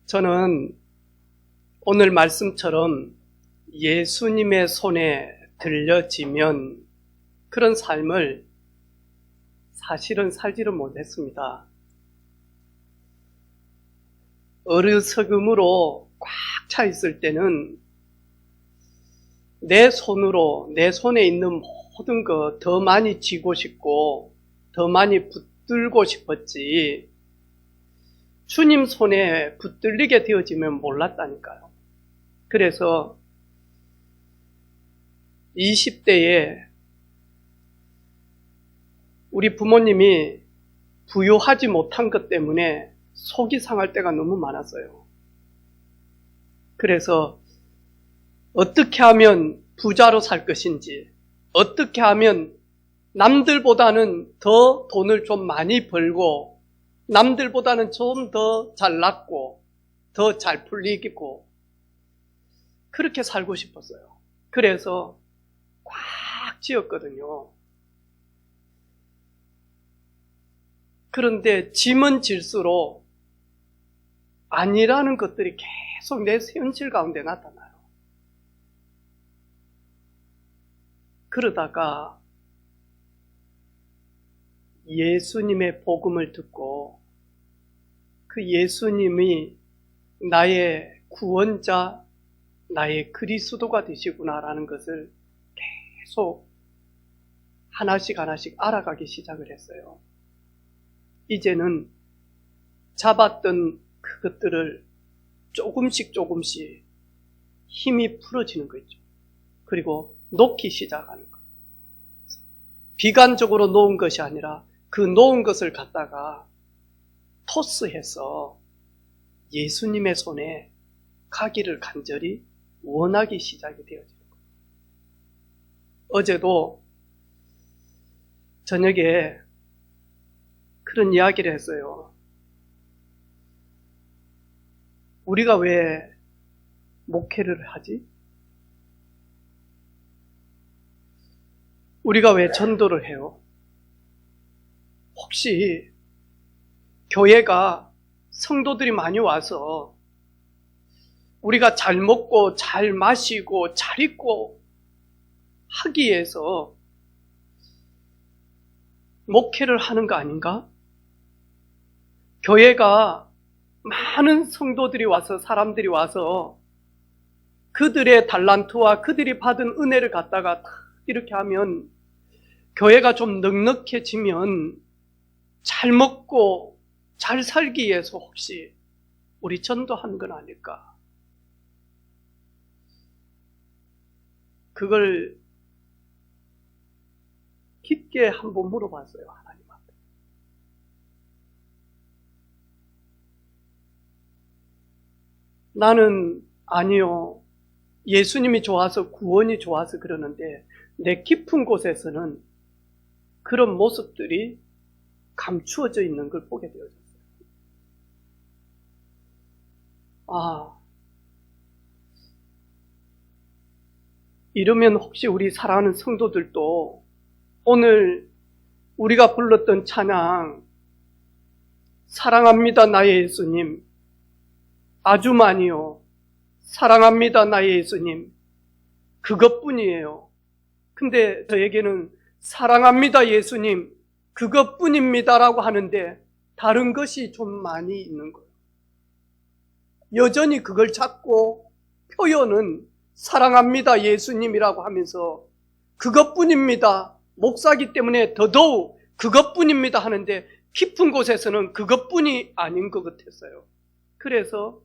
저는 오늘 말씀처럼 예수님의 손에 들려지면 그런 삶을 사실은 살지를 못했습니다. 어리석음으로 꽉 차 있을 때는 내 손에 있는 모든 거 더 많이 쥐고 싶고 더 많이 붙들고 싶었지, 주님 손에 붙들리게 되어지면 몰랐다니까요. 그래서 20대에 우리 부모님이 부유하지 못한 것 때문에 속이 상할 때가 너무 많았어요. 그래서 어떻게 하면 부자로 살 것인지, 어떻게 하면 남들보다는 더 돈을 좀 많이 벌고 남들보다는 좀 더 잘났고 더 잘 풀리고 그렇게 살고 싶었어요. 그래서 꽉 쥐었거든요. 그런데 짐은 질수록 아니라는 것들이 계속 내 현실 가운데 나타나요. 그러다가 예수님의 복음을 듣고 그 예수님이 나의 구원자, 나의 그리스도가 되시구나라는 것을 계속 하나씩 알아가기 시작을 했어요. 이제는 잡았던 그것들을 조금씩 힘이 풀어지는 거 있죠. 그리고 놓기 시작하는 거. 비관적으로 놓은 것이 아니라 그 놓은 것을 갖다가 토스해서 예수님의 손에 가기를 간절히 원하기 시작이 되어지는 거예요. 어제도 저녁에 그런 이야기를 했어요. 우리가 왜 목회를 하지? 우리가 왜 전도를 해요? 혹시 교회가 성도들이 많이 와서 우리가 잘 먹고 잘 마시고 잘 입고 하기 위해서 목회를 하는 거 아닌가? 교회가 많은 성도들이 와서, 사람들이 와서 그들의 달란트와 그들이 받은 은혜를 갖다가 이렇게 하면 교회가 좀 넉넉해지면 잘 먹고 잘 살기 위해서 혹시 우리 전도하는 건 아닐까? 그걸 깊게 한번 물어봤어요, 하나님한테. 나는 아니요, 예수님이 좋아서 구원이 좋아서 그러는데 내 깊은 곳에서는 그런 모습들이 감추어져 있는 걸 보게 되어졌어요. 이러면 혹시 우리 사랑하는 성도들도 오늘 우리가 불렀던 찬양, 사랑합니다 나의 예수님, 아주 많이요, 사랑합니다 나의 예수님, 그것뿐이에요. 근데 저에게는 사랑합니다 예수님, 그것뿐입니다라고 하는데 다른 것이 좀 많이 있는 거예요. 여전히 그걸 찾고 표현은 사랑합니다 예수님이라고 하면서 그것뿐입니다, 목사기 때문에 더더욱 그것뿐입니다 하는데 깊은 곳에서는 그것뿐이 아닌 것 같았어요. 그래서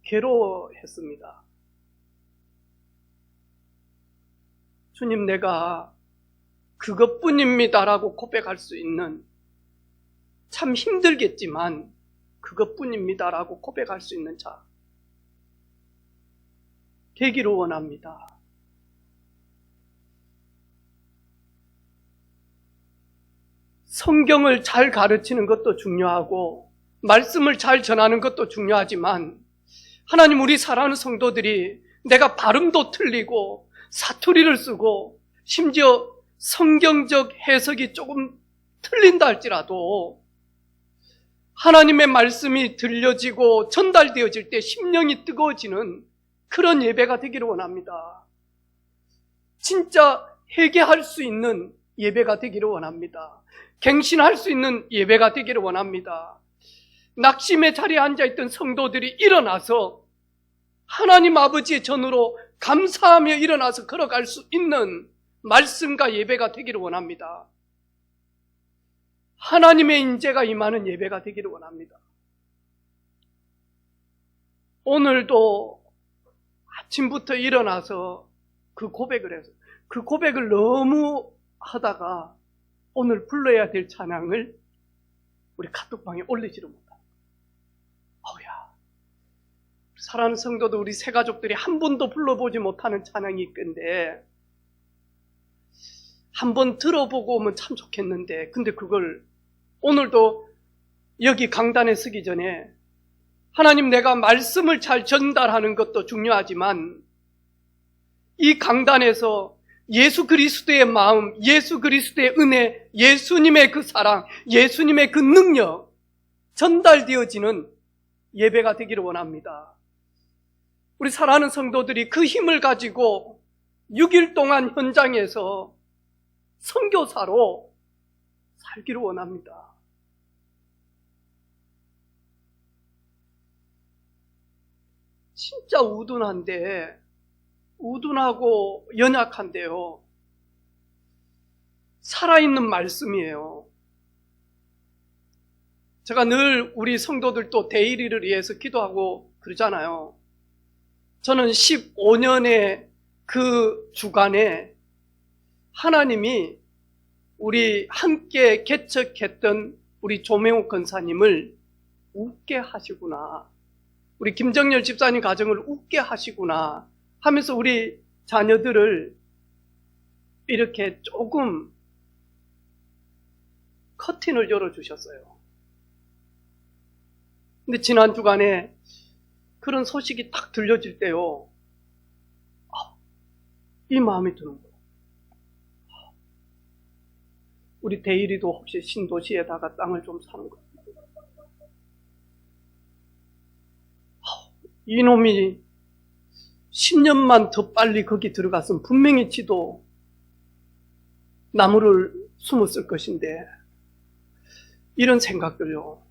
괴로워했습니다. 주님, 내가 그것뿐입니다라고 고백할 수 있는, 참 힘들겠지만 그것뿐입니다라고 고백할 수 있는 자 되기를 원합니다. 성경을 잘 가르치는 것도 중요하고 말씀을 잘 전하는 것도 중요하지만 하나님, 우리 사랑하는 성도들이 내가 발음도 틀리고 사투리를 쓰고 심지어 성경적 해석이 조금 틀린다 할지라도 하나님의 말씀이 들려지고 전달되어질 때 심령이 뜨거워지는 그런 예배가 되기를 원합니다. 진짜 회개할 수 있는 예배가 되기를 원합니다. 갱신할 수 있는 예배가 되기를 원합니다. 낙심의 자리에 앉아있던 성도들이 일어나서 하나님 아버지의 전으로 감사하며 일어나서 걸어갈 수 있는 말씀과 예배가 되기를 원합니다. 하나님의 인재가 임하는 예배가 되기를 원합니다. 오늘도 아침부터 일어나서 그 고백을 해서 그 고백을 너무 하다가 오늘 불러야 될 찬양을 우리 카톡방에 올리지를 못합니다. 어우야, 사랑하는 성도도 우리 새 가족들이 한 번도 불러보지 못하는 찬양이 있건데 한번 들어보고 오면 참 좋겠는데, 근데 그걸 오늘도 여기 강단에 서기 전에 하나님, 내가 말씀을 잘 전달하는 것도 중요하지만 이 강단에서 예수 그리스도의 마음, 예수 그리스도의 은혜, 예수님의 그 사랑, 예수님의 그 능력 전달되어지는 예배가 되기를 원합니다. 우리 사랑하는 성도들이 그 힘을 가지고 6일 동안 현장에서 선교사로 살기를 원합니다. 진짜 우둔하고 연약한데요, 살아있는 말씀이에요. 제가 늘 우리 성도들도 대의리를 위해서 기도하고 그러잖아요. 저는 15년의 그 주간에 하나님이 우리 함께 개척했던 우리 조명욱 권사님을 웃게 하시구나, 우리 김정열 집사님 가정을 웃게 하시구나 하면서 우리 자녀들을 이렇게 조금 커튼을 열어주셨어요. 근데 지난 주간에 그런 소식이 딱 들려질 때요, 이 마음이 드는 거예요. 우리 대일이도 혹시 신도시에다가 땅을 좀 사는 거예요. 이놈이 10년만 더 빨리 거기 들어갔으면 분명히 지도 나무를 숨었을 것인데, 이런 생각들요.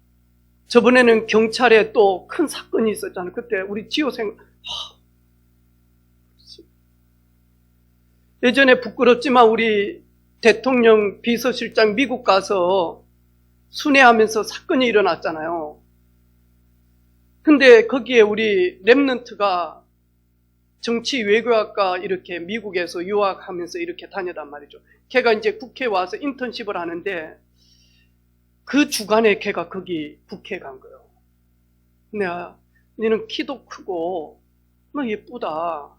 저번에는 경찰에 또 큰 사건이 있었잖아요. 그때 우리 지호생, 예전에 부끄럽지만 우리 대통령 비서실장 미국 가서 순회하면서 사건이 일어났잖아요. 근데 거기에 우리 랩런트가 정치 외교학과 이렇게 미국에서 유학하면서 이렇게 다녔단 말이죠. 걔가 이제 국회에 와서 인턴십을 하는데 그 주간에 걔가 거기 국회에 간 거예요. 내가, 너는 키도 크고 너 예쁘다,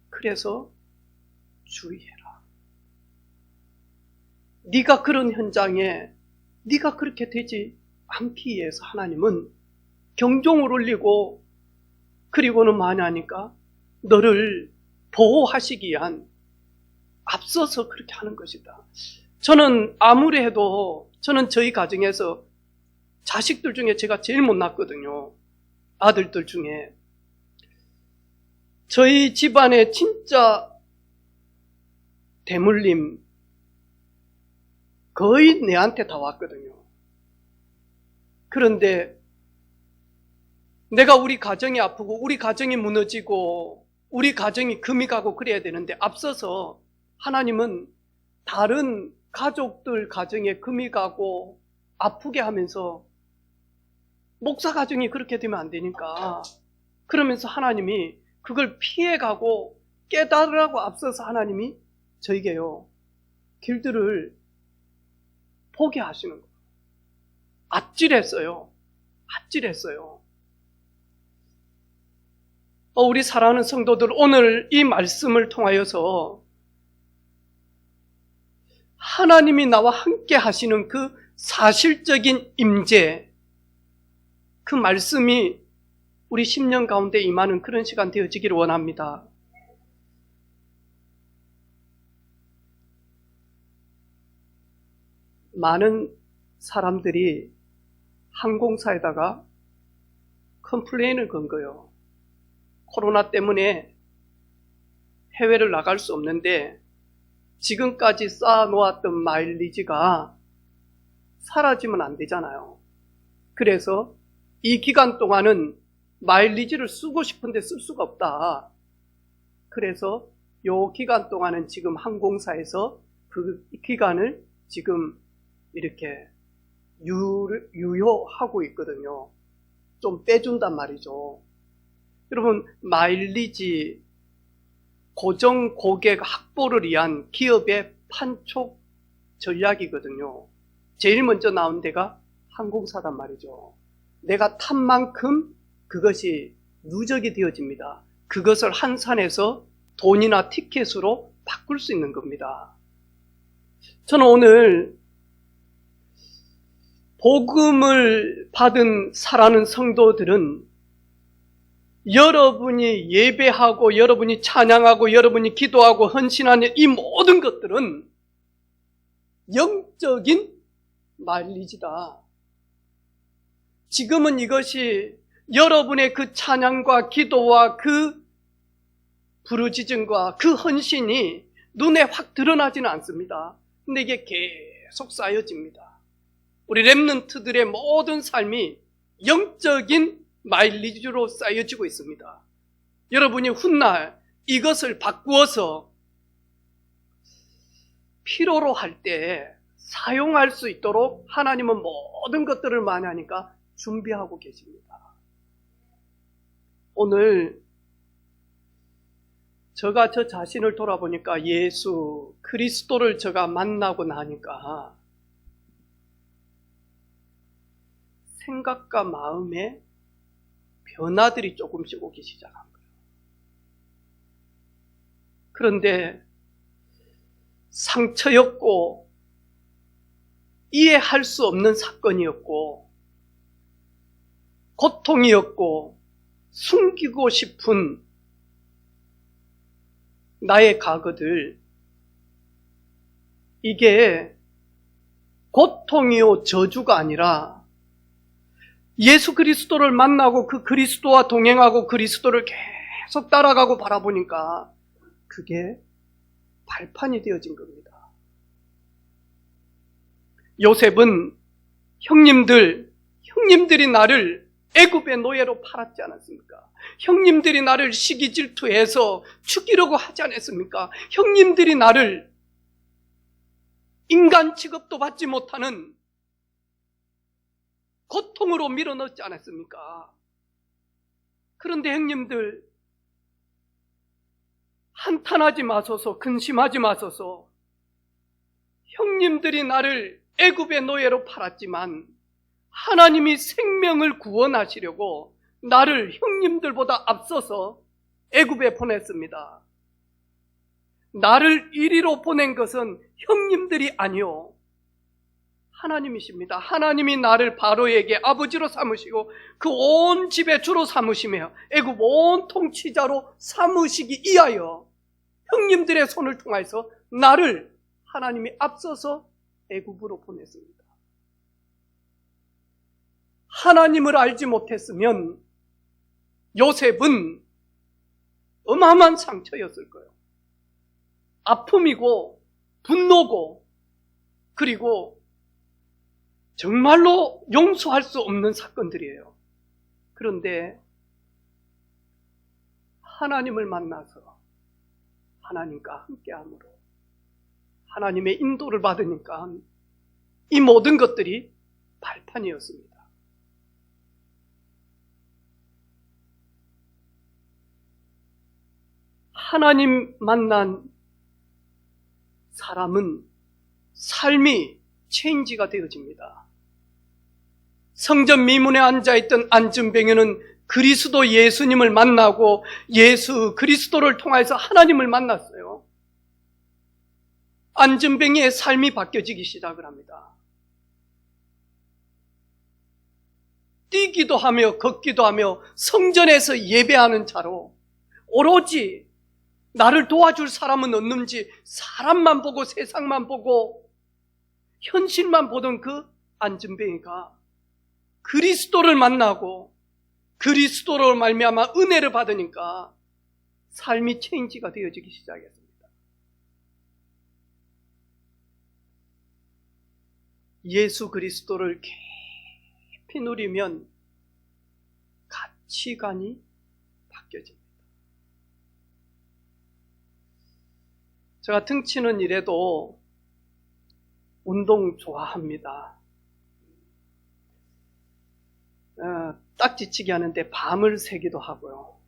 그래서 주의해라. 네가 그런 현장에 네가 그렇게 되지 않기 위해서 하나님은 경종을 울리고, 그리고는 만약하니까 너를 보호하시기 위한 앞서서 그렇게 하는 것이다. 저는 아무리 해도 저는 저희 가정에서 자식들 중에 제가 제일 못났거든요. 아들들 중에. 저희 집안에 진짜 대물림 거의 내한테 다 왔거든요. 그런데 내가 우리 가정이 아프고 우리 가정이 무너지고 우리 가정이 금이 가고 그래야 되는데, 앞서서 하나님은 다른 가족들 가정에 금이 가고 아프게 하면서 목사 가정이 그렇게 되면 안 되니까, 그러면서 하나님이 그걸 피해가고 깨달으라고 앞서서 하나님이 저에게요, 길들을 보게 하시는 거예요. 아찔했어요. 우리 사랑하는 성도들, 오늘 이 말씀을 통하여서 하나님이 나와 함께 하시는 그 사실적인 임재, 그 말씀이 우리 10년 가운데 임하는 그런 시간 되어지기를 원합니다. 많은 사람들이 항공사에다가 컴플레인을 건 거예요. 코로나 때문에 해외를 나갈 수 없는데 지금까지 쌓아놓았던 마일리지가 사라지면 안 되잖아요. 그래서 이 기간 동안은 마일리지를 쓰고 싶은데 쓸 수가 없다. 그래서 이 기간 동안은 지금 항공사에서 그 기간을 지금 이렇게 유효하고 있거든요. 좀 빼준단 말이죠. 여러분, 마일리지 고정 고객 확보를 위한 기업의 판촉 전략이거든요. 제일 먼저 나온 데가 항공사단 말이죠. 내가 탄 만큼 그것이 누적이 되어집니다. 그것을 환산해서 돈이나 티켓으로 바꿀 수 있는 겁니다. 저는 오늘 복음을 받은 사랑하는 성도들은 여러분이 예배하고 여러분이 찬양하고 여러분이 기도하고 헌신하는 이 모든 것들은 영적인 마일리지다. 지금은 이것이 여러분의 그 찬양과 기도와 그 부르짖음과 그 헌신이 눈에 확 드러나지는 않습니다. 근데 이게 계속 쌓여집니다. 우리 렘넌트들의 모든 삶이 영적인 마일리지로 쌓여지고 있습니다. 여러분이 훗날 이것을 바꾸어서 필요로 할 때 사용할 수 있도록 하나님은 모든 것들을 많이 하니까 준비하고 계십니다. 오늘 제가 저 자신을 돌아보니까 예수 그리스도를 제가 만나고 나니까 생각과 마음에 변화들이 조금씩 오기 시작한 거예요. 그런데 상처였고 이해할 수 없는 사건이었고 고통이었고 숨기고 싶은 나의 과거들, 이게 고통이요 저주가 아니라 예수 그리스도를 만나고 그 그리스도와 동행하고 그리스도를 계속 따라가고 바라보니까 그게 발판이 되어진 겁니다. 요셉은 형님들이 나를 애굽의 노예로 팔았지 않았습니까? 형님들이 나를 시기 질투해서 죽이려고 하지 않았습니까? 형님들이 나를 인간 취급도 받지 못하는 고통으로 밀어넣지 않았습니까? 그런데 형님들, 한탄하지 마소서, 근심하지 마소서. 형님들이 나를 애굽의 노예로 팔았지만 하나님이 생명을 구원하시려고 나를 형님들보다 앞서서 애굽에 보냈습니다. 나를 이리로 보낸 것은 형님들이 아니요 하나님이십니다. 하나님이 나를 바로에게 아버지로 삼으시고 그 온 집의 주로 삼으시며 애굽 온 통치자로 삼으시기 위하여 형님들의 손을 통해서 나를 하나님이 앞서서 애굽으로 보냈습니다. 하나님을 알지 못했으면 요셉은 어마어마한 상처였을 거예요. 아픔이고 분노고 그리고 정말로 용서할 수 없는 사건들이에요. 그런데 하나님을 만나서 하나님과 함께함으로 하나님의 인도를 받으니까 이 모든 것들이 발판이었습니다. 하나님 만난 사람은 삶이 체인지가 되어집니다. 성전 미문에 앉아있던 안진뱅이는 그리스도 예수님을 만나고 예수 그리스도를 통해서 하나님을 만났어요. 안진뱅이의 삶이 바뀌어지기 시작을 합니다. 뛰기도 하며 걷기도 하며 성전에서 예배하는 자로 오로지 나를 도와줄 사람은 없는지 사람만 보고 세상만 보고 현실만 보던 그 안진뱅이가 그리스도를 만나고 그리스도로 말미암아 은혜를 받으니까 삶이 체인지가 되어지기 시작했습니다. 예수 그리스도를 깊이 누리면 가치관이 바뀌어집니다. 제가 등치는 일에도 운동 좋아합니다. 딱지치기 하는데 밤을 새기도 하고요.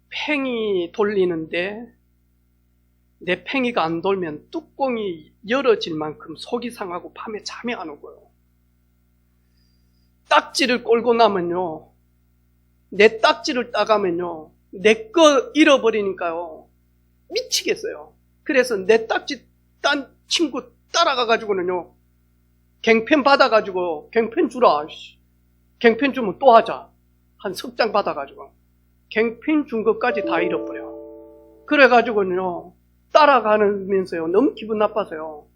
팽이 돌리는데 내 팽이가 안 돌면 뚜껑이 열어질 만큼 속이 상하고 밤에 잠이 안 오고요. 딱지를 꼴고 나면요, 내 딱지를 따가면요, 내 거 잃어버리니까요, 미치겠어요. 그래서 내 딱지 딴 친구 따라가가지고는요, 갱펜 받아가지고, 갱펜 주라. 갱펜 주면 또 하자. 한 석 장 받아가지고. 갱펜 준 것까지 다 잃어버려. 그래가지고는요, 따라가면서요, 너무 기분 나빠서요.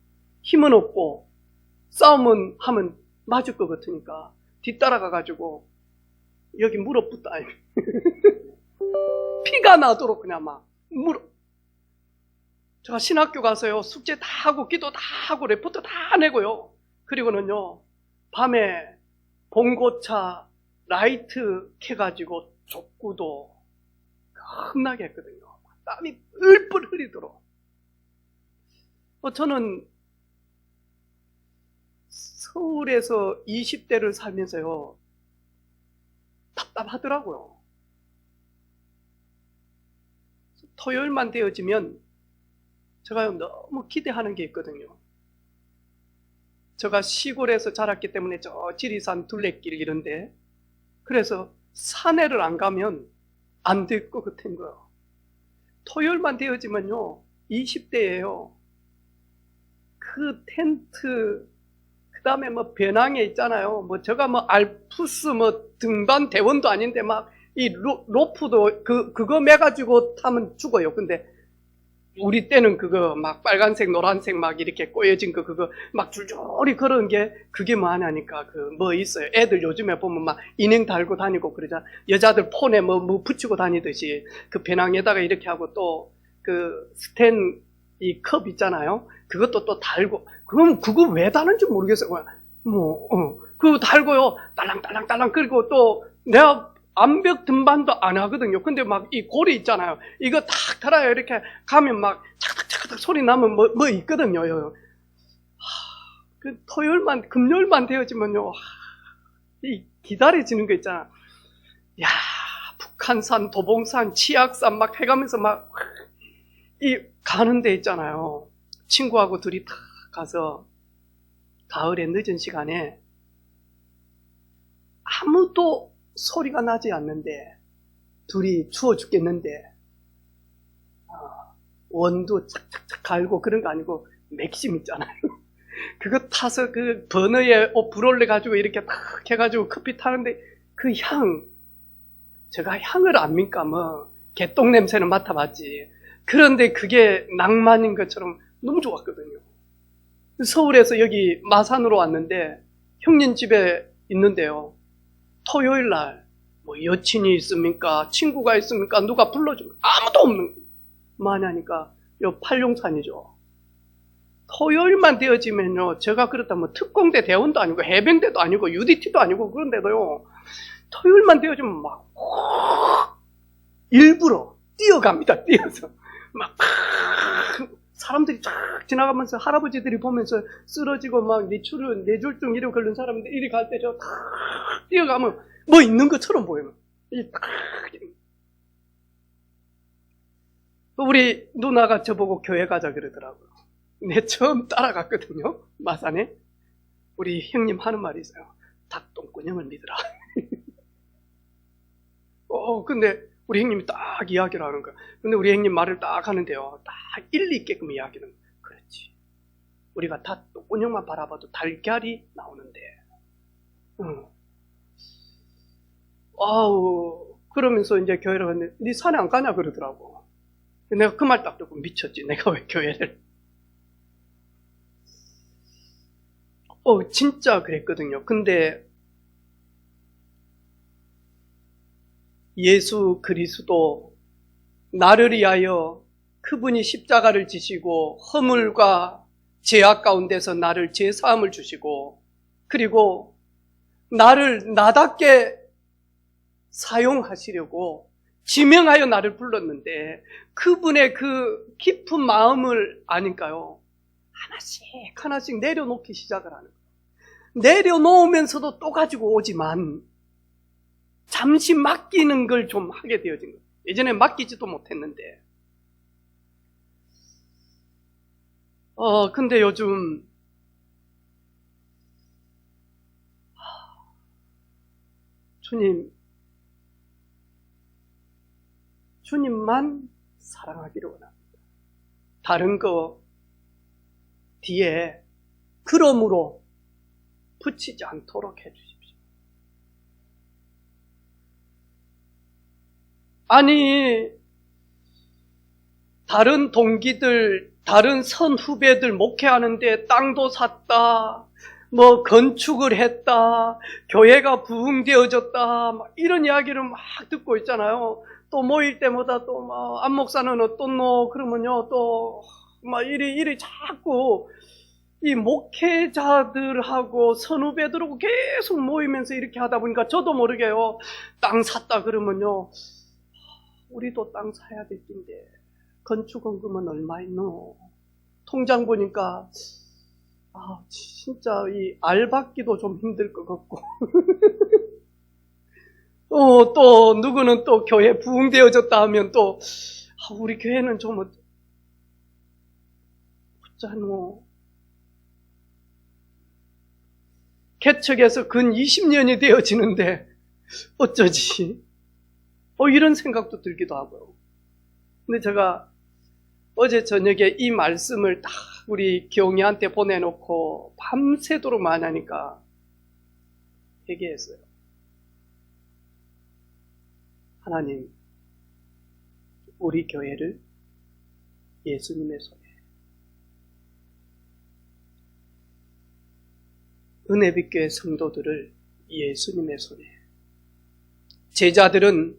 힘은 없고, 싸움은 하면 맞을 것 같으니까, 뒤따라가가지고, 여기 물어붙다. 피가 나도록 그냥 막, 제가 신학교 가서요, 숙제 다 하고, 기도 다 하고, 레포트 다 내고요. 그리고는요, 밤에 봉고차 라이트 켜가지고 족구도 겁나게 했거든요. 땀이 뿔뿔 흐리도록. 저는 서울에서 20대를 살면서요, 답답하더라고요. 토요일만 되어지면 제가 너무 기대하는 게 있거든요. 제가 시골에서 자랐기 때문에 저 지리산 둘레길 이런데, 그래서 산에를 안 가면 안 될 것 같은 거예요. 토요일만 되어지면요, 20대예요. 그 텐트, 그 다음에 뭐 배낭에 있잖아요. 뭐 제가 뭐 알프스 뭐 등반 대원도 아닌데 막 이 로프도 그거 매가지고 타면 죽어요. 근데 우리 때는 그거 막 빨간색, 노란색 막 이렇게 꼬여진 그거 막 줄줄이 걸은 게 그게 뭐 하냐니까 그 뭐 있어요. 애들 요즘에 보면 막 인형 달고 다니고 그러잖아. 여자들 폰에 뭐 붙이고 다니듯이 그 배낭에다가 이렇게 하고 또 그 스텐 이 컵 있잖아요. 그것도 또 달고. 그럼 그거 왜 다는지 모르겠어요. 그거 달고요. 딸랑딸랑딸랑. 그리고 또 내가 암벽 등반도 안 하거든요. 근데 막 이 고리 있잖아요. 이거 탁 달아요. 이렇게 가면 막 착탁착탁 소리 나면 뭐 있거든요. 그 토요일만, 금요일만 되어지면요. 이 기다려지는 거 있잖아. 야, 북한산, 도봉산, 치악산 막 해가면서 막 이 가는 데 있잖아요. 친구하고 둘이 탁 가서 가을에 늦은 시간에 아무도 소리가 나지 않는데 둘이 추워 죽겠는데 원두 착착착 갈고 그런 거 아니고 맥심 있잖아요. 그거 타서 그 버너에 불 올려가지고 이렇게 탁 해가지고 커피 타는데 그 향, 제가 향을 압니까? 뭐 개똥 냄새는 맡아봤지. 그런데 그게 낭만인 것처럼 너무 좋았거든요. 서울에서 여기 마산으로 왔는데 형님 집에 있는데요. 토요일 날 뭐 여친이 있습니까? 친구가 있습니까? 누가 불러주면 아무도 없는 마냐니까 요 팔룡산이죠. 토요일만 되어지면요, 제가 그렇다면 특공대 대원도 아니고 해병대도 아니고 UDT도 아니고 그런데도요, 토요일만 되어지면 막 일부러 뛰어갑니다. 뛰어서 막 사람들이 쫙 지나가면서 할아버지들이 보면서 쓰러지고 막 뇌졸중 이래 걸린 사람들 이리 갈 때 저 뛰어가면 뭐 있는 것처럼 보여요. 우리 누나가 저보고 교회 가자 그러더라고요. 내 처음 따라갔거든요. 마산에. 우리 형님 하는 말이 있어요. 닭똥꾸녕을 믿으라. 근데 우리 형님이 딱 이야기를 하는 거야. 근데 우리 형님 말을 딱 하는데요. 딱 일리 있게끔 이야기는 거야. 그렇지. 우리가 닭똥꾸녕만 바라봐도 달걀이 나오는데. 그러면서 이제 교회를 갔는데, 네 산에 안 가냐 그러더라고. 내가 그 말 딱 듣고 미쳤지. 내가 왜 교회를. 진짜 그랬거든요. 근데 예수 그리스도 나를 위하여 그분이 십자가를 지시고 허물과 죄악 가운데서 나를 죄사함을 주시고 그리고 나를 나답게 사용하시려고 지명하여 나를 불렀는데 그분의 그 깊은 마음을 아니까요. 하나씩 하나씩 내려놓기 시작을 하는 거예요. 내려놓으면서도 또 가지고 오지만 잠시 맡기는 걸 좀 하게 되어진 거예요. 예전에 맡기지도 못했는데 근데 요즘 주님만 사랑하기를 원합니다. 다른 거 뒤에 그러므로 붙이지 않도록 해주십시오. 아니, 다른 동기들, 다른 선후배들 목회하는데 땅도 샀다, 뭐 건축을 했다, 교회가 부흥되어졌다, 막 이런 이야기를 막 듣고 있잖아요. 또 모일 때마다 또 막 안 목사는 어떻노 그러면요 또 막 이리 자꾸 이 목회자들하고 선후배들하고 계속 모이면서 이렇게 하다 보니까 저도 모르게요 땅 샀다 그러면요 우리도 땅 사야 될 텐데 건축원금은 얼마 있노? 통장 보니까 진짜 이 알받기도 좀 힘들 것 같고 또 누구는 또 교회 부흥되어졌다 하면 또 우리 교회는 좀 어쩌노 개척해서 근 20년이 되어지는데 어쩌지? 이런 생각도 들기도 하고요. 근데 제가 어제 저녁에 이 말씀을 딱 우리 경이한테 보내놓고 밤새도록 많이 하니까 얘기했어요. 하나님, 우리 교회를 예수님의 손에, 은혜빛교회 성도들을 예수님의 손에, 제자들은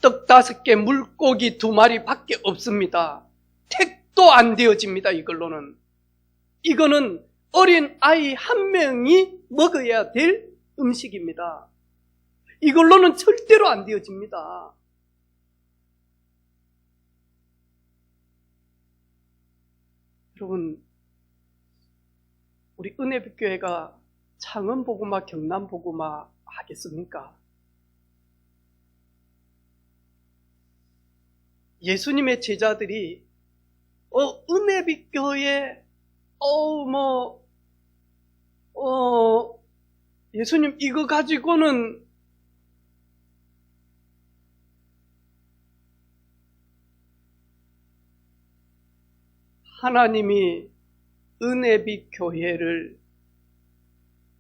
떡 5개, 물고기 2마리 밖에 없습니다. 택도 안 되어집니다, 이걸로는. 이거는 어린 아이 1명이 먹어야 될 음식입니다. 이걸로는 절대로 안 되어집니다. 여러분, 우리 은혜빛교회가 창원복음화, 경남복음화 하겠습니까? 예수님의 제자들이 은혜빛교회 예수님 이거 가지고는 하나님이 은혜빛 교회를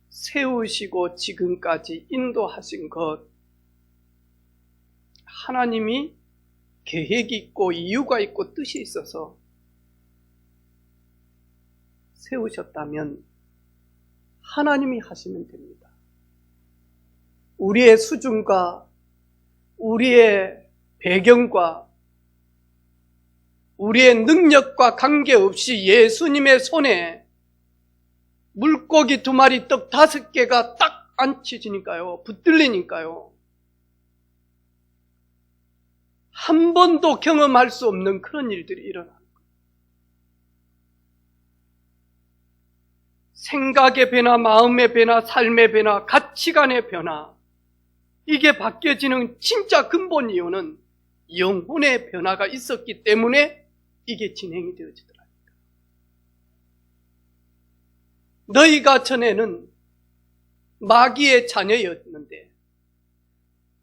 세우시고 지금까지 인도하신 것, 하나님이 계획이 있고 이유가 있고 뜻이 있어서 세우셨다면 하나님이 하시면 됩니다. 우리의 수준과 우리의 배경과 우리의 능력과 관계없이 예수님의 손에 물고기 2마리, 떡 5개가 딱 앉혀지니까요. 붙들리니까요. 한 번도 경험할 수 없는 그런 일들이 일어나는 거예요. 생각의 변화, 마음의 변화, 삶의 변화, 가치관의 변화, 이게 바뀌어지는 진짜 근본 이유는 영혼의 변화가 있었기 때문에 이게 진행이 되어지더라니까. 너희가 전에는 마귀의 자녀였는데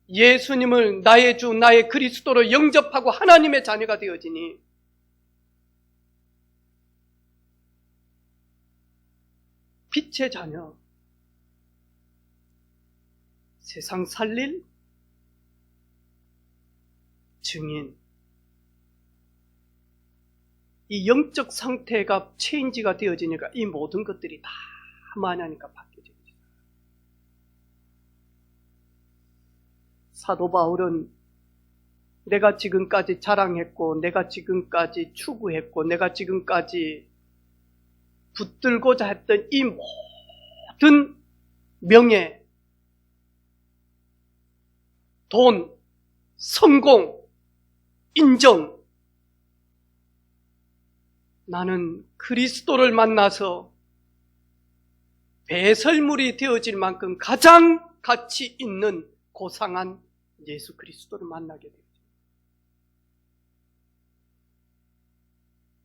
예수님을 나의 주, 나의 그리스도로 영접하고 하나님의 자녀가 되어지니 빛의 자녀, 세상 살릴 증인, 이 영적 상태가 체인지가 되어지니까 이 모든 것들이 다 만나니까 바뀌어져요. 사도 바울은 내가 지금까지 자랑했고, 내가 지금까지 추구했고, 내가 지금까지 붙들고자 했던 이 모든 명예, 돈, 성공, 인정, 나는 그리스도를 만나서 배설물이 되어질 만큼 가장 가치 있는 고상한 예수 그리스도를 만나게 되죠.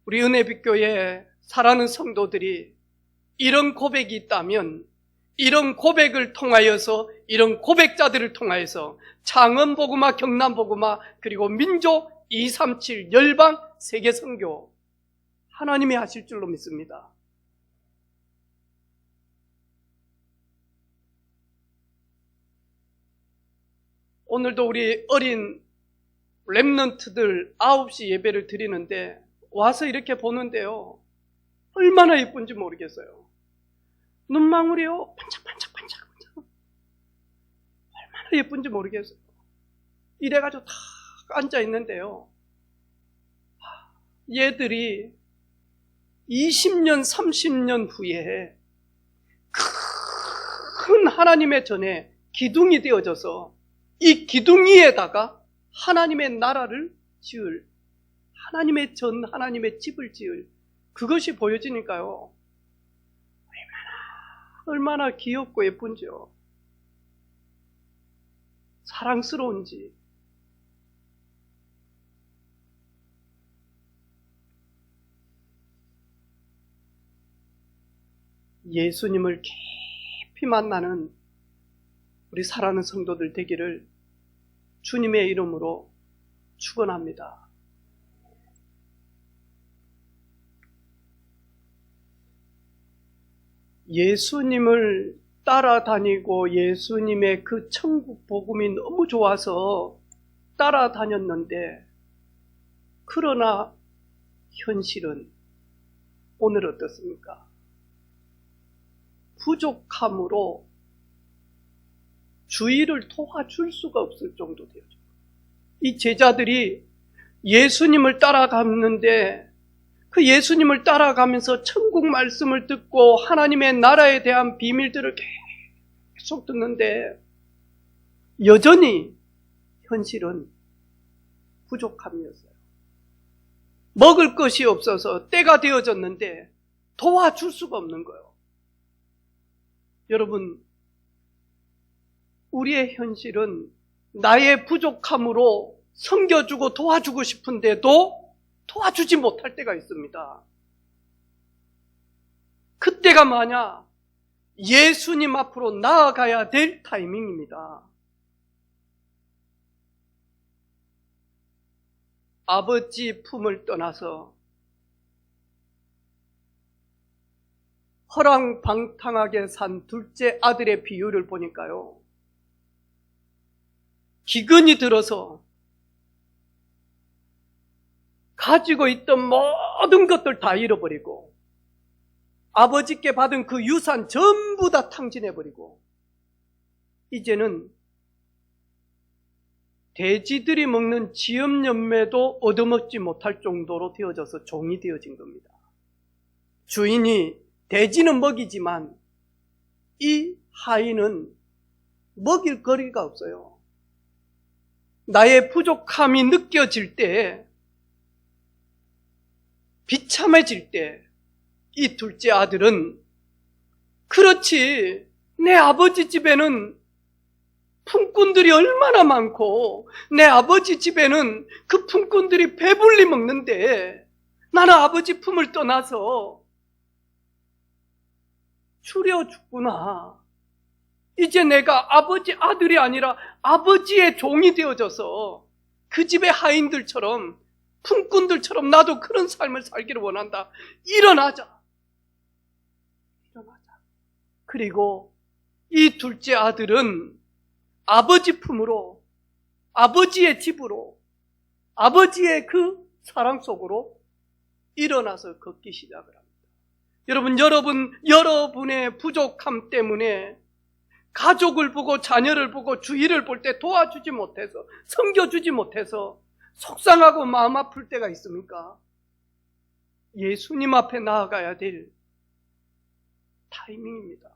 우리 은혜빛교회 사랑하는 성도들이 이런 고백이 있다면, 이런 고백을 통하여서, 이런 고백자들을 통하여서 창원복음화, 경남복음화, 그리고 민족 237 열방 세계선교 하나님이 하실 줄로 믿습니다. 오늘도 우리 어린 렘넌트들 9시 예배를 드리는데 와서 이렇게 보는데요, 얼마나 예쁜지 모르겠어요. 눈망울이요 반짝반짝반짝 얼마나 예쁜지 모르겠어요. 이래가지고 다 앉아 있는데요, 얘들이 20년 30년 후에 큰 하나님의 전에 기둥이 되어져서 이 기둥위에다가 하나님의 나라를 지을, 하나님의 전, 하나님의 집을 지을, 그것이 보여지니까요, 얼마나 귀엽고 예쁜지요. 사랑스러운지. 예수님을 깊이 만나는 우리 사랑하는 성도들 되기를 주님의 이름으로 축원합니다. 예수님을 따라다니고 예수님의 그 천국 복음이 너무 좋아서 따라다녔는데, 그러나 현실은 오늘 어떻습니까? 부족함으로 주위를 도와줄 수가 없을 정도 되죠. 이 제자들이 예수님을 따라갔는데, 그 예수님을 따라가면서 천국 말씀을 듣고 하나님의 나라에 대한 비밀들을 계속 듣는데, 여전히 현실은 부족함이었어요. 먹을 것이 없어서 때가 되어졌는데 도와줄 수가 없는 거예요. 여러분, 우리의 현실은 나의 부족함으로 섬겨주고 도와주고 싶은데도 도와주지 못할 때가 있습니다. 그때가 뭐냐? 예수님 앞으로 나아가야 될 타이밍입니다. 아버지 품을 떠나서 허랑방탕하게 산 둘째 아들의 비유를 보니까요, 기근이 들어서 가지고 있던 모든 것들 다 잃어버리고 아버지께 받은 그 유산 전부 다 탕진해버리고 이제는 돼지들이 먹는 지엽열매도 얻어먹지 못할 정도로 되어져서 종이 되어진 겁니다. 주인이 돼지는 먹이지만 이 하인은 먹일 거리가 없어요. 나의 부족함이 느껴질 때, 비참해질 때, 이 둘째 아들은 그렇지, 내 아버지 집에는 품꾼들이 얼마나 많고 내 아버지 집에는 그 품꾼들이 배불리 먹는데 나는 아버지 품을 떠나서 추려 죽구나. 이제 내가 아버지 아들이 아니라 아버지의 종이 되어져서 그 집의 하인들처럼, 품꾼들처럼 나도 그런 삶을 살기를 원한다. 일어나자. 그리고 이 둘째 아들은 아버지 품으로, 아버지의 집으로, 아버지의 그 사랑 속으로 일어나서 걷기 시작을 합니다. 여러분의 부족함 때문에 가족을 보고 자녀를 보고 주위를 볼 때 도와주지 못해서, 섬겨주지 못해서 속상하고 마음 아플 때가 있습니까? 예수님 앞에 나아가야 될 타이밍입니다.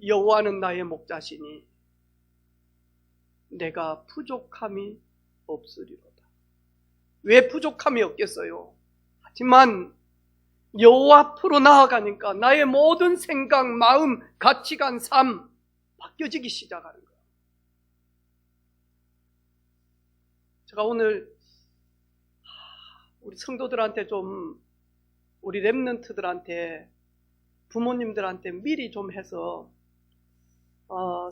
여호와는 나의 목자시니 내가 부족함이 없으리로다. 왜 부족함이 없겠어요? 하지만 여호와 앞으로 나아가니까 나의 모든 생각, 마음, 가치관, 삶 바뀌어지기 시작하는 거예요. 제가 오늘 우리 성도들한테 좀, 우리 렘넌트들한테, 부모님들한테 미리 좀 해서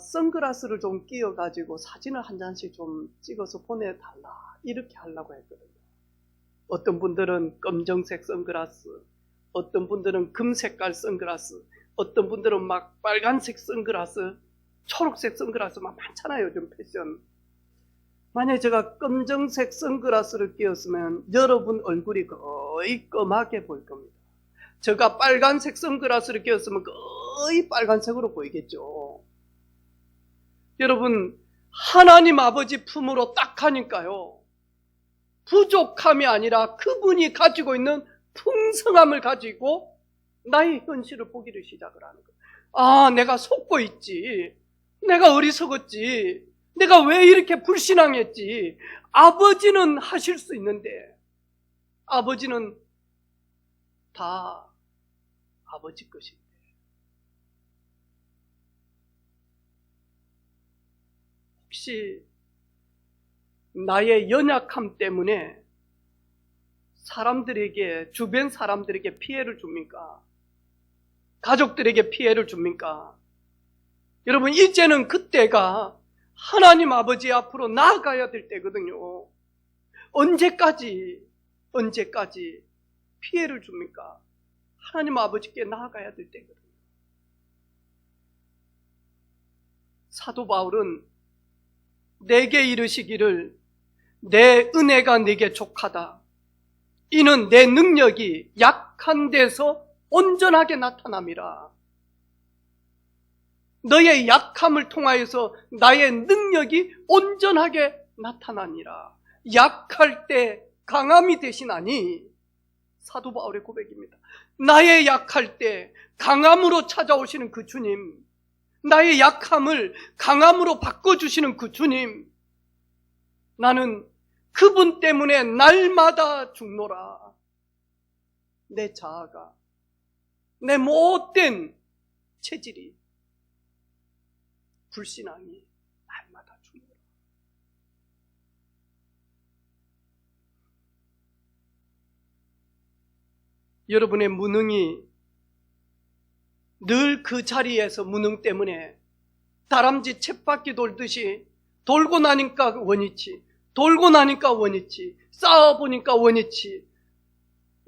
선글라스를 좀 끼워가지고 사진을 한 장씩 좀 찍어서 보내달라, 이렇게 하려고 했거든요. 어떤 분들은 검정색 선글라스, 어떤 분들은 금색깔 선글라스, 어떤 분들은 막 빨간색 선글라스, 초록색 선글라스 막 많잖아요, 요즘 패션. 만약에 제가 검정색 선글라스를 끼웠으면 여러분 얼굴이 거의 검하게 보일 겁니다. 제가 빨간색 선글라스를 끼웠으면 거의 빨간색으로 보이겠죠. 여러분, 하나님 아버지 품으로 딱 하니까요, 부족함이 아니라 그분이 가지고 있는 풍성함을 가지고 나의 현실을 보기를 시작을 하는 거예요. 아, 내가 속고 있지, 내가 어리석었지, 내가 왜 이렇게 불신앙했지. 아버지는 하실 수 있는데, 아버지는 다 아버지 것인데, 혹시 나의 연약함 때문에 사람들에게, 주변 사람들에게 피해를 줍니까? 가족들에게 피해를 줍니까? 여러분, 이제는 그때가 하나님 아버지 앞으로 나아가야 될 때거든요. 언제까지 피해를 줍니까? 하나님 아버지께 나아가야 될 때거든요. 사도 바울은 내게 이르시기를 내 은혜가 네게 족하다. 이는 내 능력이 약한 데서 온전하게 나타남이라. 너의 약함을 통하여서 나의 능력이 온전하게 나타나니라. 약할 때 강함이 되시나니, 사도 바울의 고백입니다. 나의 약할 때 강함으로 찾아오시는 그 주님, 나의 약함을 강함으로 바꿔주시는 그 주님, 나는 그분 때문에 날마다 죽노라. 내 자아가, 내 못된 체질이, 불신앙이 날마다 죽노라. 여러분의 무능이 늘 그 자리에서 무능 때문에 다람쥐 쳇바퀴 돌듯이 돌고 나니까 원위치, 돌고 나니까 원위치, 쌓아보니까 원위치.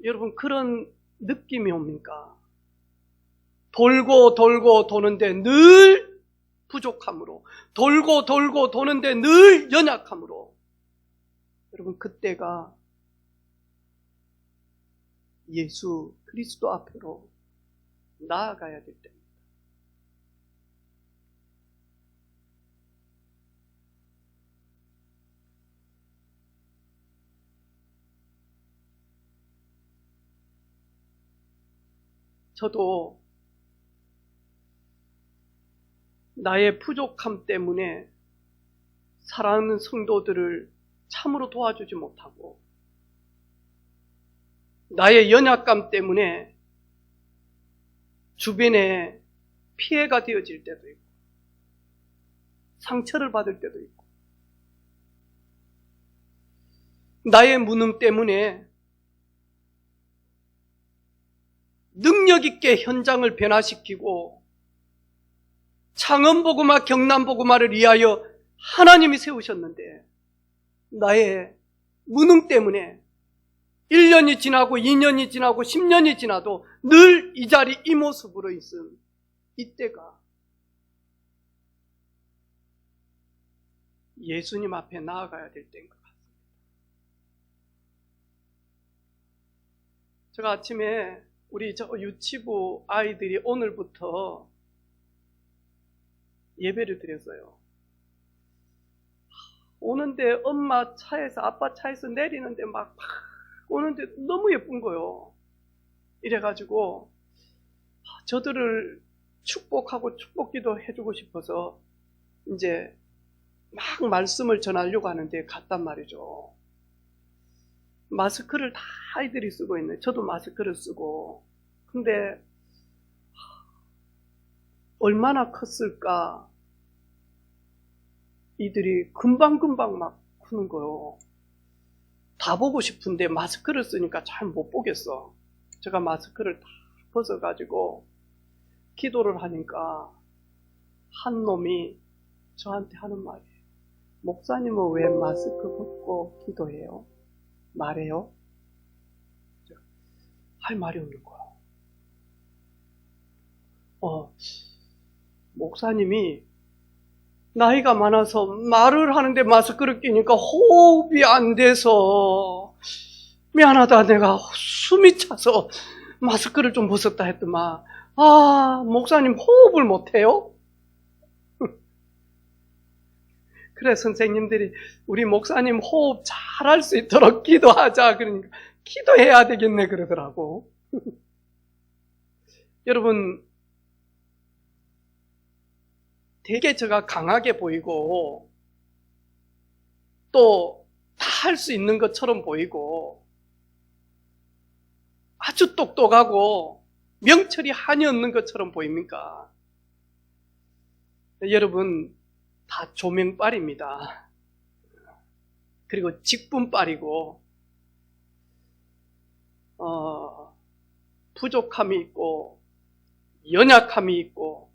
여러분, 그런 느낌이 옵니까? 돌고 돌고 도는데 늘 부족함으로, 돌고 돌고 도는데 늘 연약함으로. 여러분, 그때가 예수 그리스도 앞으로 나아가야 될 때입니다. 저도 나의 부족함 때문에 사랑하는 성도들을 참으로 도와주지 못하고, 나의 연약감 때문에 주변에 피해가 되어질 때도 있고, 상처를 받을 때도 있고, 나의 무능 때문에 능력 있게 현장을 변화시키고 창원복음화, 경남복음화를 위하여 하나님이 세우셨는데, 나의 무능 때문에 1년이 지나고 2년이 지나고 10년이 지나도 늘 이 자리, 이 모습으로 있음, 이때가 예수님 앞에 나아가야 될 때인 것 같습니다. 제가 아침에 우리 저 유치부 아이들이 오늘부터 예배를 드렸어요. 오는데 엄마 차에서, 아빠 차에서 내리는데 막 오는데 너무 예쁜 거요. 이래가지고 저들을 축복하고 축복기도 해주고 싶어서 이제 막 말씀을 전하려고 하는데 갔단 말이죠. 마스크를 다 아이들이 쓰고 있네. 저도 마스크를 쓰고. 근데 얼마나 컸을까? 이들이 금방금방 막 크는 거요. 다 보고 싶은데 마스크를 쓰니까 잘 못 보겠어. 제가 마스크를 다 벗어가지고 기도를 하니까 한 놈이 저한테 하는 말이, 목사님은 왜 마스크 벗고 기도해요? 말해요? 할 말이 없는 거야. 목사님이 나이가 많아서 말을 하는데 마스크를 끼니까 호흡이 안 돼서 미안하다, 내가 숨이 차서 마스크를 좀 벗었다 했더만, 목사님 호흡을 못해요? 그래, 선생님들이 우리 목사님 호흡 잘할 수 있도록 기도하자. 그러니까 기도해야 되겠네 그러더라고. 여러분, 되게 제가 강하게 보이고 또 다 할 수 있는 것처럼 보이고 아주 똑똑하고 명철이 한이 없는 것처럼 보입니까? 여러분, 다 조명빨입니다. 그리고 직분빨이고 부족함이 있고 연약함이 있고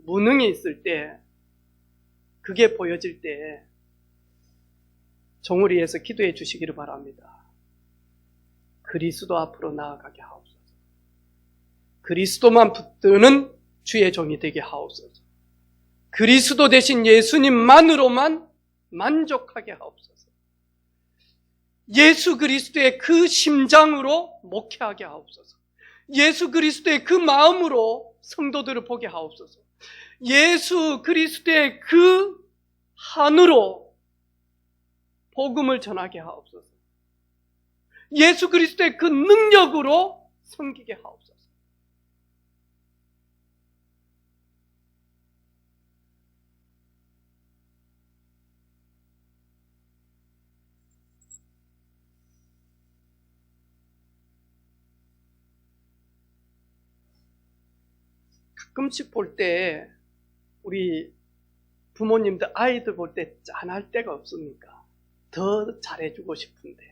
무능이 있을 때, 그게 보여질 때 종을 위해서 기도해 주시기를 바랍니다. 그리스도 앞으로 나아가게 하옵소서. 그리스도만 붙드는 주의 종이 되게 하옵소서. 그리스도 대신 예수님만으로만 만족하게 하옵소서. 예수 그리스도의 그 심장으로 목회하게 하옵소서. 예수 그리스도의 그 마음으로 성도들을 보게 하옵소서. 예수 그리스도의 그 한으로 복음을 전하게 하옵소서. 예수 그리스도의 그 능력으로 섬기게 하옵소서. 가끔씩 볼 때 우리 부모님들 아이들 볼 때 짠할 때가 없습니까? 더 잘해주고 싶은데,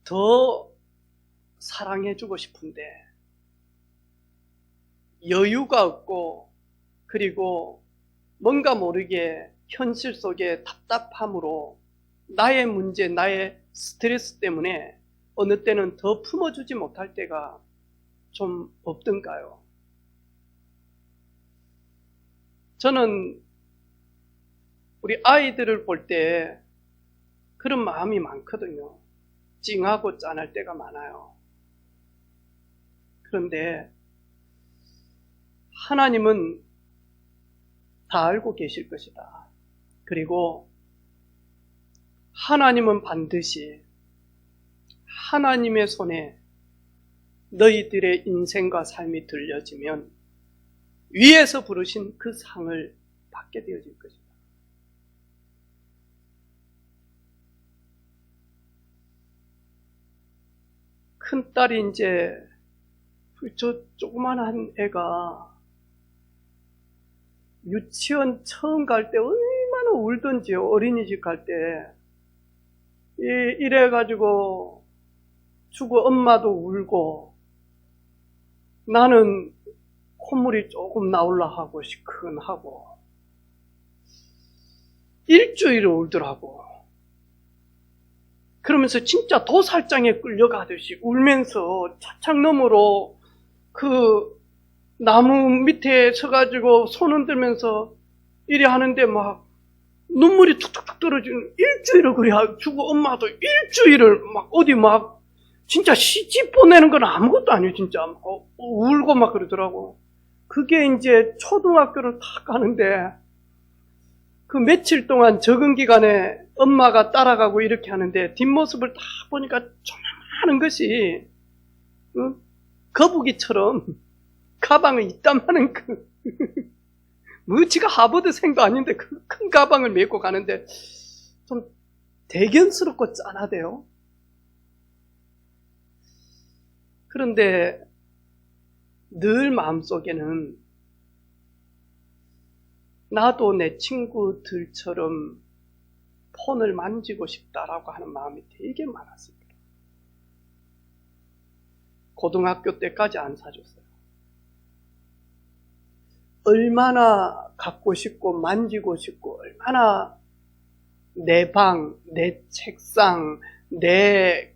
더 사랑해주고 싶은데 여유가 없고, 그리고 뭔가 모르게 현실 속에 답답함으로 나의 문제, 나의 스트레스 때문에 어느 때는 더 품어주지 못할 때가 좀 없던가요? 저는 우리 아이들을 볼 때 그런 마음이 많거든요. 찡하고 짠할 때가 많아요. 그런데 하나님은 다 알고 계실 것이다. 그리고 하나님은 반드시 하나님의 손에 너희들의 인생과 삶이 들려지면 위에서 부르신 그 상을 받게 되어질 것이다. 큰딸이 이제 저 조그만한 애가 유치원 처음 갈 때 얼마나 울던지요. 어린이집 갈 때. 이래가지고 주고 엄마도 울고, 나는 콧물이 조금 나올라 하고 시큰하고 일주일을 울더라고. 그러면서 진짜 도살장에 끌려가듯이 울면서 차창너머로 그 나무 밑에 서가지고 손 흔들면서 이래 하는데 막 눈물이 툭툭툭 떨어지는, 일주일을 그래 주고 엄마도 일주일을 막 어디 막 진짜 시집 보내는 건 아무것도 아니에요, 진짜. 울고 막 그러더라고. 그게 이제 초등학교를 탁 가는데, 그 며칠 동안 적응 기간에 엄마가 따라가고 이렇게 하는데, 뒷모습을 딱 보니까 조그마한 것이, 응? 거북이처럼 가방을 이따마는 뭐 지가 하버드생도 아닌데 그 큰 가방을 메고 가는데 좀 대견스럽고 짠하대요. 그런데 늘 마음속에는 나도 내 친구들처럼 폰을 만지고 싶다라고 하는 마음이 되게 많았어요. 고등학교 때까지 안 사줬어요. 얼마나 갖고 싶고 만지고 싶고 얼마나 내 방, 내 책상, 내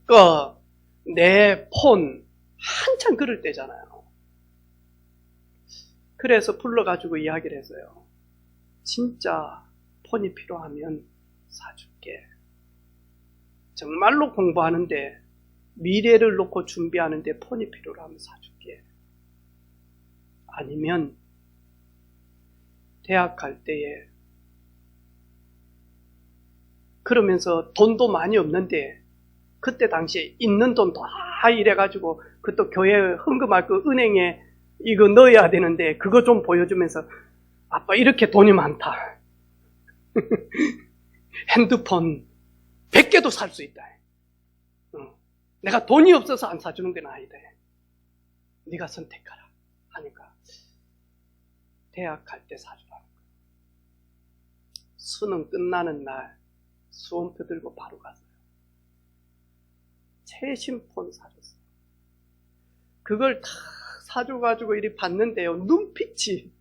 폰 한참 그럴 때잖아요. 그래서 불러가지고 이야기를 했어요. 진짜 폰이 필요하면 사줄게. 정말로 공부하는데 미래를 놓고 준비하는데 폰이 필요하면 사줄게. 아니면 대학 갈 때에 그러면서 돈도 많이 없는데 그때 당시에 있는 돈 다 이래가지고 그것도 교회 헌금할 그 은행에 이거 넣어야 되는데 그거 좀 보여주면서 아빠 이렇게 돈이 많다. 핸드폰 100개도 살 수 있다. 내가 돈이 없어서 안 사주는 건 아니다. 네가 선택하라 하니까 대학 갈 때 사주라는 거야. 수능 끝나는 날 수험표 들고 바로 갔어요. 최신 폰 사줬어요. 그걸 다 사줘가지고 이리 봤는데요. 눈빛이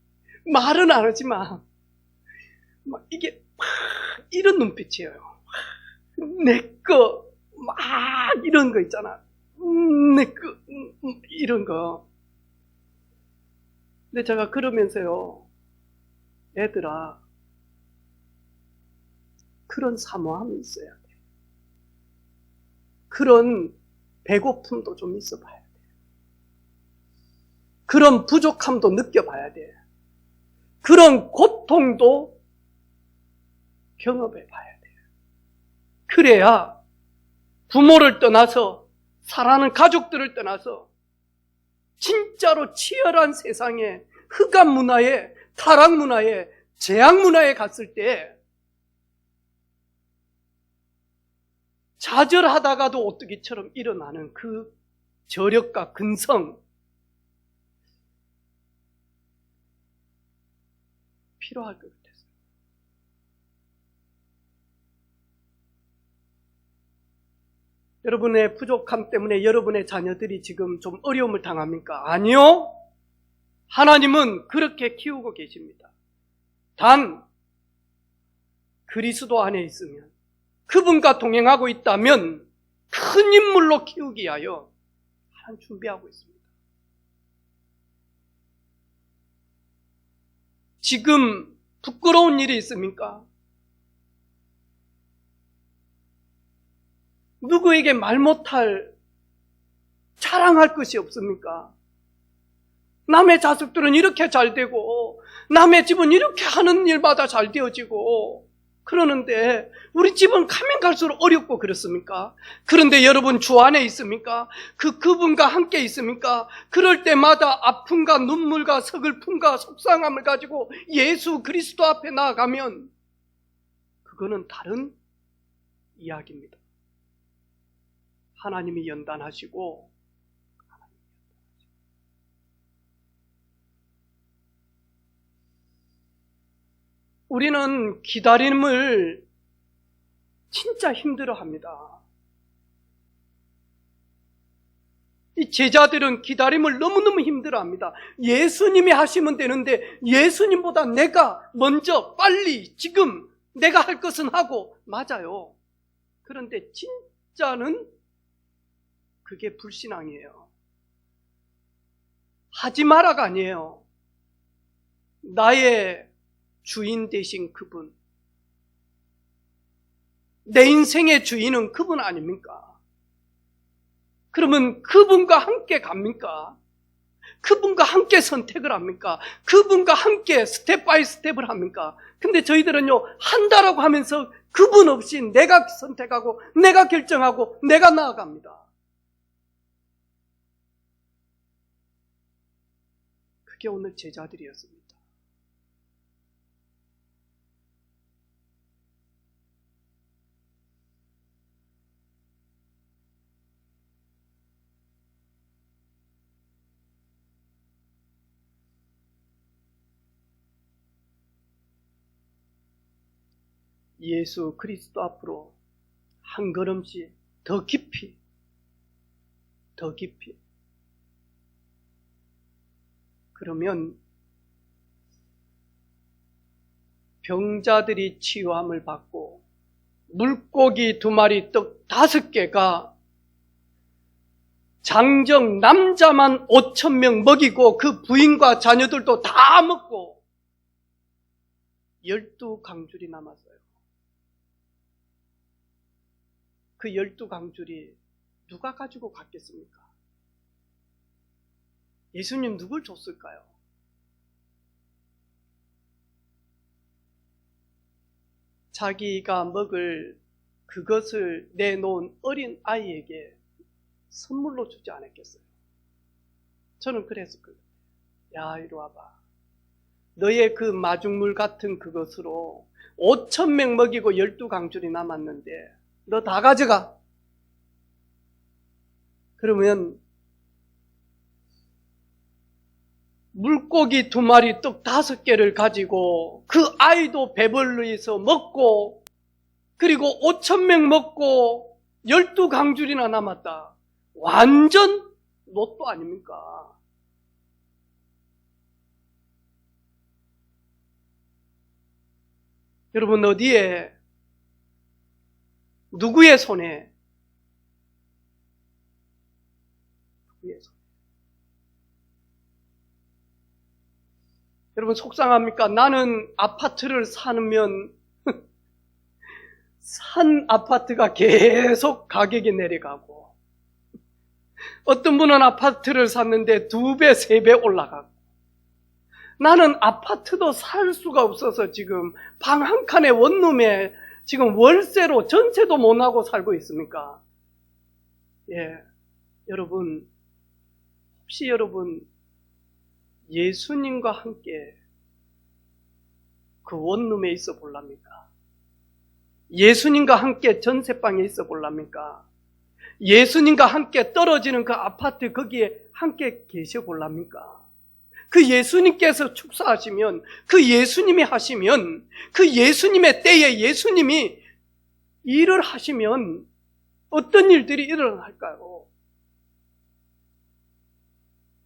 말은 안 하지만 막 이게 막 이런 눈빛이에요. 내 거 막 이런 거 있잖아. 내 거 이런 거. 근데 제가 그러면서요. 얘들아 그런 사모함이 있어야 돼. 그런 배고픔도 좀 있어 봐야 돼. 그런 부족함도 느껴봐야 돼. 그런 고통도 경험해 봐야 돼. 그래야 부모를 떠나서 사랑하는 가족들을 떠나서 진짜로 치열한 세상에 흑암 문화에 타락 문화에 재앙 문화에 갔을 때 좌절하다가도 오뚜기처럼 일어나는 그 저력과 근성 필요할 것 같았어요. 여러분의 부족함 때문에 여러분의 자녀들이 지금 좀 어려움을 당합니까? 아니요. 하나님은 그렇게 키우고 계십니다. 단 그리스도 안에 있으면 그분과 동행하고 있다면 큰 인물로 키우기 위하여 하나님 준비하고 있습니다. 지금 부끄러운 일이 있습니까? 누구에게 말 못할 자랑할 것이 없습니까? 남의 자식들은 이렇게 잘 되고 남의 집은 이렇게 하는 일마다 잘 되어지고 그러는데 우리 집은 가면 갈수록 어렵고 그렇습니까? 그런데 여러분 주 안에 있습니까? 그분과 함께 있습니까? 그럴 때마다 아픔과 눈물과 서글픔과 속상함을 가지고 예수 그리스도 앞에 나아가면 그거는 다른 이야기입니다. 하나님이 연단하시고 우리는 기다림을 진짜 힘들어합니다. 이 제자들은 기다림을 너무너무 힘들어합니다. 예수님이 하시면 되는데 예수님보다 내가 먼저 빨리 지금 내가 할 것은 하고 맞아요. 그런데 진짜는 그게 불신앙이에요. 하지 마라가 아니에요. 나의 주인 되신 그분, 내 인생의 주인은 그분 아닙니까? 그러면 그분과 함께 갑니까? 그분과 함께 선택을 합니까? 그분과 함께 스텝 바이 스텝을 합니까? 근데 저희들은요, 한다라고 하면서 그분 없이 내가 선택하고 내가 결정하고 내가 나아갑니다. 그게 오늘 제자들이었습니다. 예수 그리스도 앞으로 한 걸음씩 더 깊이 그러면 병자들이 치유함을 받고 물고기 2마리 떡 5개가 장정 남자만 5,000명 먹이고 그 부인과 자녀들도 다 먹고 12강줄이 남았어요. 그 12강줄이 누가 가지고 갔겠습니까? 예수님 누굴 줬을까요? 자기가 먹을 그것을 내놓은 어린 아이에게 선물로 주지 않았겠어요? 저는 그랬을 거예요. 야, 이리 와봐. 너의 그 마중물 같은 그것으로 5,000명 먹이고 12강줄이 남았는데 너 다 가져가. 그러면 물고기 2마리 떡 5개를 가지고 그 아이도 배불리서 먹고 그리고 5,000명 먹고 12강줄이나 남았다. 완전 로또 아닙니까? 여러분 어디에 누구의 손에 여러분 속상합니까? 나는 아파트를 사면 산 아파트가 계속 가격이 내려가고 어떤 분은 아파트를 샀는데 2배, 3배 올라가고 나는 아파트도 살 수가 없어서 지금 방 한 칸에 원룸에 지금 월세로 전세도 못 하고 살고 있습니까? 예, 여러분 혹시 여러분 예수님과 함께 그 원룸에 있어 볼랍니까? 예수님과 함께 전세방에 있어 볼랍니까? 예수님과 함께 떨어지는 그 아파트 거기에 함께 계셔 볼랍니까? 그 예수님께서 축사하시면, 그 예수님이 하시면, 그 예수님의 때에 예수님이 일을 하시면 어떤 일들이 일어날까요?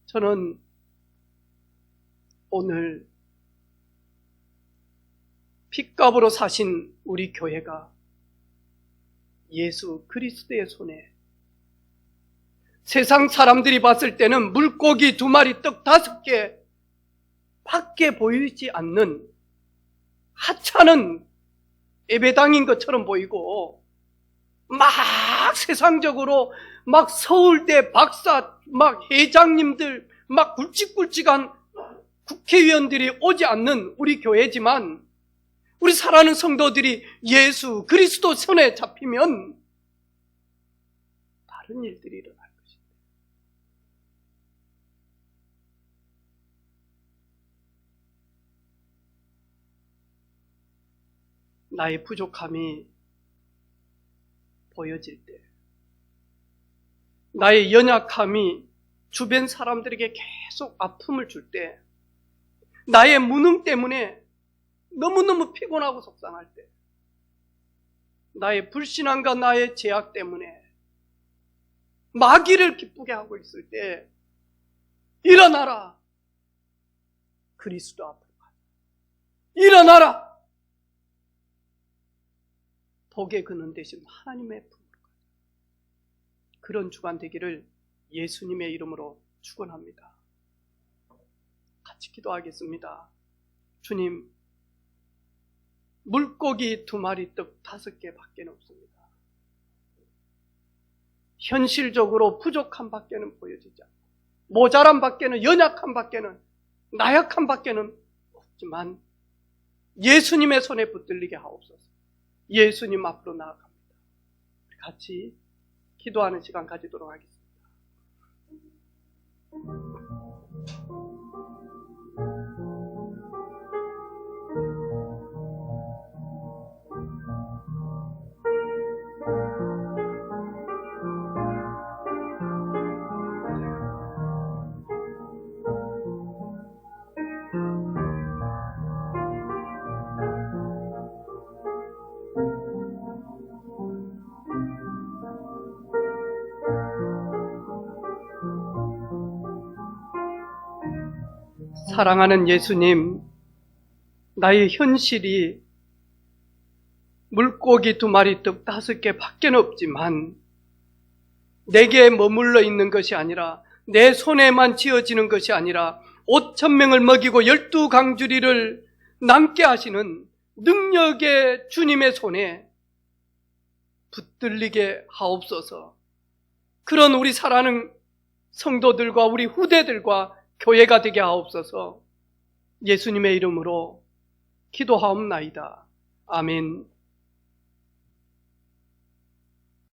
저는 오늘 핏값으로 사신 우리 교회가 예수 그리스도의 손에 세상 사람들이 봤을 때는 물고기 2마리 떡 5개 밖에 보이지 않는 하찮은 예배당인 것처럼 보이고 막 세상적으로 막 서울대 박사 막 회장님들 막 굵직굵직한 국회의원들이 오지 않는 우리 교회지만 우리 사랑하는 성도들이 예수 그리스도 손에 잡히면 다른 일들이 일어날 것입니다. 나의 부족함이 보여질 때, 나의 연약함이 주변 사람들에게 계속 아픔을 줄 때, 나의 무능 때문에 너무너무 피곤하고 속상할 때, 나의 불신앙과 나의 죄악 때문에 마귀를 기쁘게 하고 있을 때 일어나라. 그리스도 앞으로 가자. 일어나라. 복의 근원 되신 하나님의 품으로 가자. 그런 주간 되기를 예수님의 이름으로 축원합니다. 같이 기도하겠습니다. 주님, 물고기 2마리 떡 5개 밖에 없습니다. 현실적으로 부족한 밖에는 보여지지 않고, 모자람 밖에는, 연약한 밖에는, 나약한 밖에는 없지만 예수님의 손에 붙들리게 하옵소서. 예수님 앞으로 나아갑니다. 같이 기도하는 시간 가지도록 하겠습니다. 사랑하는 예수님, 나의 현실이 물고기 2마리, 떡 5개 밖에는 없지만 내게 머물러 있는 것이 아니라, 내 손에만 쥐어지는 것이 아니라 5,000명을 먹이고 12강주리를 남게 하시는 능력의 주님의 손에 붙들리게 하옵소서. 그런 우리 사랑하는 성도들과 우리 후대들과 교회가 되게 하옵소서. 예수님의 이름으로 기도하옵나이다. 아멘.